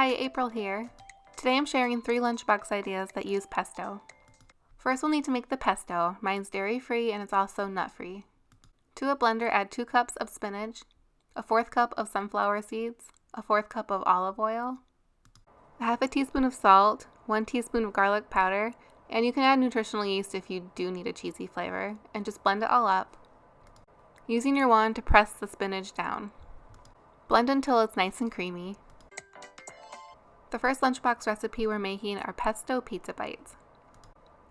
Hi, April here. Today I'm sharing 3 lunchbox ideas that use pesto. First we'll need to make the pesto. Mine's dairy-free and it's also nut-free. To a blender add 2 cups of spinach, a 1/4 cup of sunflower seeds, a 1/4 cup of olive oil, a 1/2 teaspoon of salt, 1 teaspoon of garlic powder, and you can add nutritional yeast if you do need a cheesy flavor, and just blend it all up. Using your wand to press the spinach down. Blend until it's nice and creamy. The first lunchbox recipe we're making are pesto pizza bites.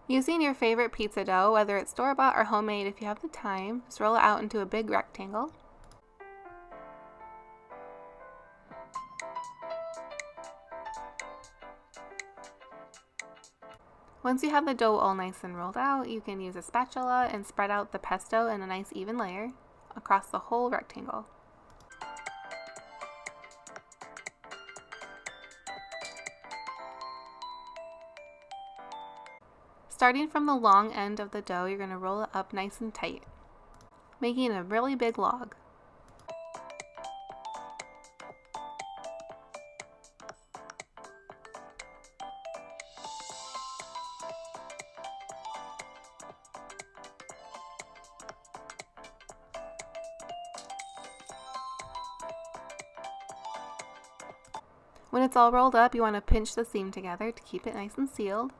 Using your favorite pizza dough, whether it's store-bought or homemade, if you have the time, just roll it out into a big rectangle. Once you have the dough all nice and rolled out, you can use a spatula and spread out the pesto in a nice even layer across the whole rectangle. Starting from the long end of the dough, you're going to roll it up nice and tight, making a really big log. When it's all rolled up, you want to pinch the seam together to keep it nice and sealed.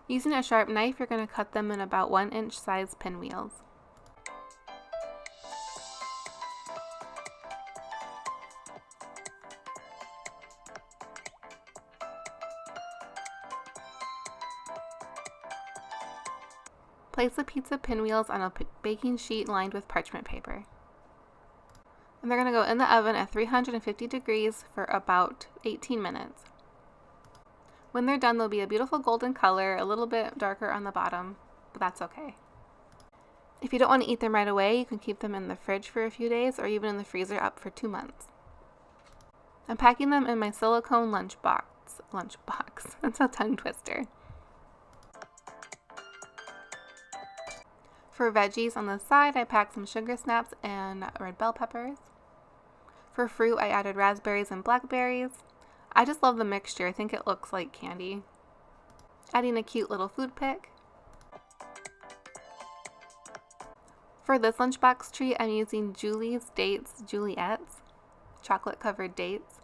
Using a sharp knife, you're going to cut them in about 1-inch size pinwheels. Place the pizza pinwheels on a baking sheet lined with parchment paper. And they're going to go in the oven at 350 degrees for about 18 minutes. When they're done, they'll be a beautiful golden color, a little bit darker on the bottom, but that's okay. If you don't want to eat them right away, you can keep them in the fridge for a few days or even in the freezer up for 2 months. I'm packing them in my silicone lunchbox. That's a tongue twister. For veggies on the side, I packed some sugar snaps and red bell peppers. For fruit, I added raspberries and blackberries. I just love the mixture. I think it looks like candy. Adding a cute little food pick. For this lunchbox treat, I'm using Julie's Juliettes, chocolate covered dates.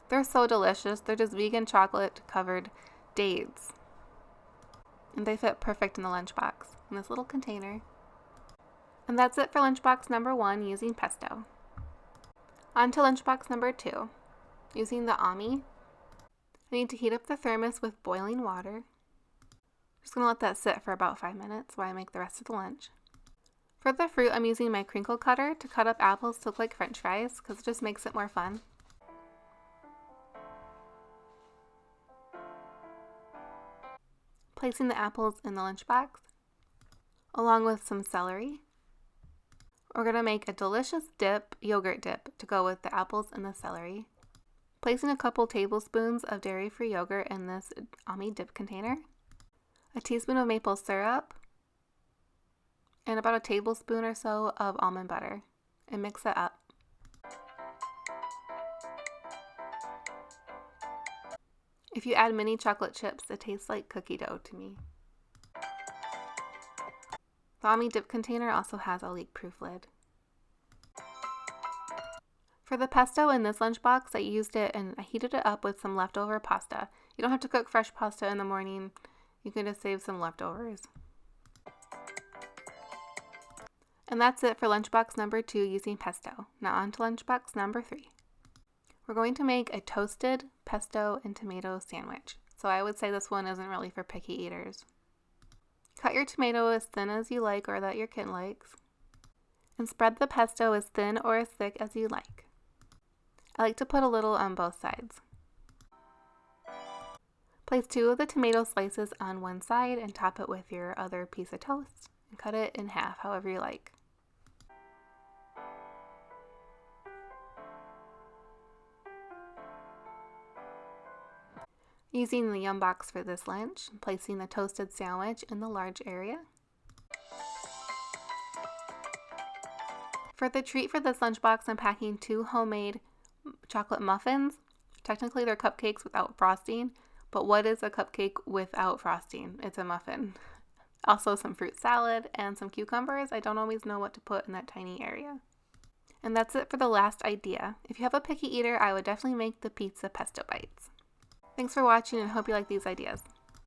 They're so delicious. They're just vegan chocolate covered dates. And they fit perfect in the lunchbox in this little container. And that's it for lunchbox number 1 using pesto. On to lunchbox number 2. Using the Ami, I need to heat up the thermos with boiling water. Just going to let that sit for about 5 minutes while I make the rest of the lunch. For the fruit, I'm using my crinkle cutter to cut up apples to look like french fries because it just makes it more fun. Placing the apples in the lunchbox, along with some celery. We're going to make a delicious dip, yogurt dip, to go with the apples and the celery. Placing a couple tablespoons of dairy-free yogurt in this Ami dip container, a teaspoon of maple syrup, and about a tablespoon or so of almond butter, and mix it up. If you add mini chocolate chips, it tastes like cookie dough to me. The Ami dip container also has a leak-proof lid. For the pesto in this lunchbox, I used it and I heated it up with some leftover pasta. You don't have to cook fresh pasta in the morning. You can just save some leftovers. And that's it for lunchbox number 2 using pesto. Now on to lunchbox number 3. We're going to make a toasted pesto and tomato sandwich. So I would say this one isn't really for picky eaters. Cut your tomato as thin as you like or that your kid likes. And spread the pesto as thin or as thick as you like. I like to put a little on both sides. Place 2 of the tomato slices on one side and top it with your other piece of toast and cut it in half however you like. Using the Yum box for this lunch, placing the toasted sandwich in the large area. For the treat for this lunchbox, I'm packing 2 homemade chocolate muffins. Technically, they're cupcakes without frosting, but what is a cupcake without frosting? It's a muffin. Also some fruit salad and some cucumbers. I don't always know what to put in that tiny area. And that's it for the last idea. If you have a picky eater, I would definitely make the pizza pesto bites. Thanks for watching and hope you like these ideas.